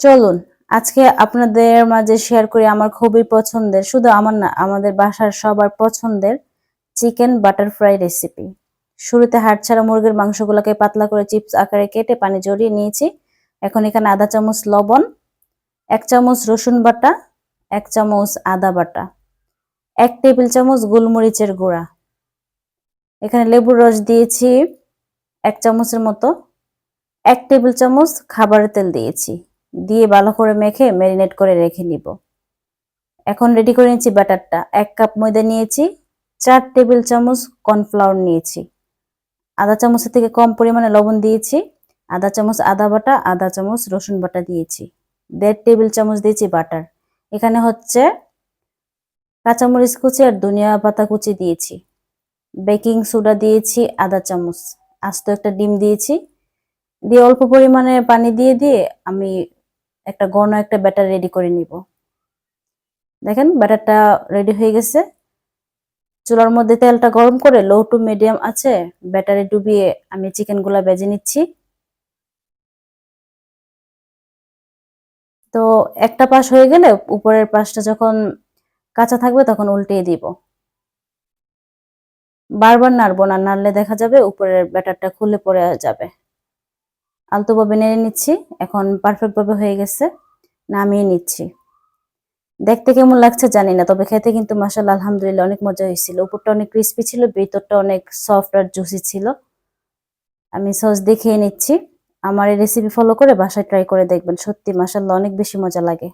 চলুন আজকে আপনাদের মাঝে শেয়ার করি আমার খুবই পছন্দের, শুধু আমার না আমাদের বাসার সবার পছন্দের চিকেন বাটার ফ্রাই রেসিপি। শুরুতে হাড় ছাড়া মুরগির মাংসগুলোকে পাতলা করে চিপস আকারে কেটে পানি ঝরিয়ে নিয়েছি। এখন এখানে আধা চামচ লবণ, 1 চামচ রসুন বাটা, 1 চামচ আদা বাটা, 1 টেবিল চামচ গোলমরিচের গুঁড়া। এখানে লেবুর রস দিয়েছি 1 চামচের মতো, 1 টেবিল চামচ খাবারের তেল দিয়েছি। দিয়ে ভালো করে মেখে ম্যারিনেট করে রেখে নিব। এখন রেডি করে নিচ্ছি ব্যাটারটা। 1 কাপ ময়দা নিয়েছি, 4 টেবিল চামচ কর্নফ্লাওয়ার নিয়েছি, আধা চামচের থেকে কম পরিমাণে লবণ দিয়েছি, আধা চামচ আদা বাটা, আধা চামচ রসুন বাটা দিয়েছি, 1.5 টেবিল চামচ দিয়েছি বাটার। এখানে হচ্ছে কাঁচামরিচ কুচি আর ধনিয়া পাতা কুচি দিয়েছি। বেকিং সোডা দিয়েছি আধা চামচ, আস্ত একটা ডিম দিয়েছি। দিয়ে অল্প পরিমাণে পানি দিয়ে আমি ঘন একটা ব্যাটার রেডি করে নিব। দেখেন ব্যাটারটা রেডি হয়ে গেছে। চুলার মধ্যে তেলটা গরম করে লো টু মিডিয়াম আছে ব্যাটারে ডুবিয়ে আমি চিকেনগুলা ভেজে নিচ্ছি। তো একটা পাশ হয়ে গেলে উপরের পাশটা যখন কাঁচা থাকবে তখন উল্টিয়ে দিব। বারবার নাড়বো না, নাড়লে দেখা যাবে উপরের ব্যাটারটা খুলে পড়ে যাবে। আলতোভাবে নেড়ে নিচ্ছি। এখন পারফেক্ট ভাবে হয়ে গেছে, নামিয়ে নিচ্ছি। দেখতে কেমন লাগছে জানি না, তবে খেতে কিন্তু মাশাআল্লাহ আলহামদুলিল্লাহ অনেক মজা হয়েছিল। উপরটা অনেক ক্রিস্পি ছিল, ভিতরটা অনেক সফট আর জুসি ছিল। আমি সস দিয়ে খেয়ে নিচ্ছি। আমার এই রেসিপি ফলো করে বাসায় ট্রাই করে দেখবেন, সত্যি মাশাআল্লাহ অনেক বেশি মজা লাগে।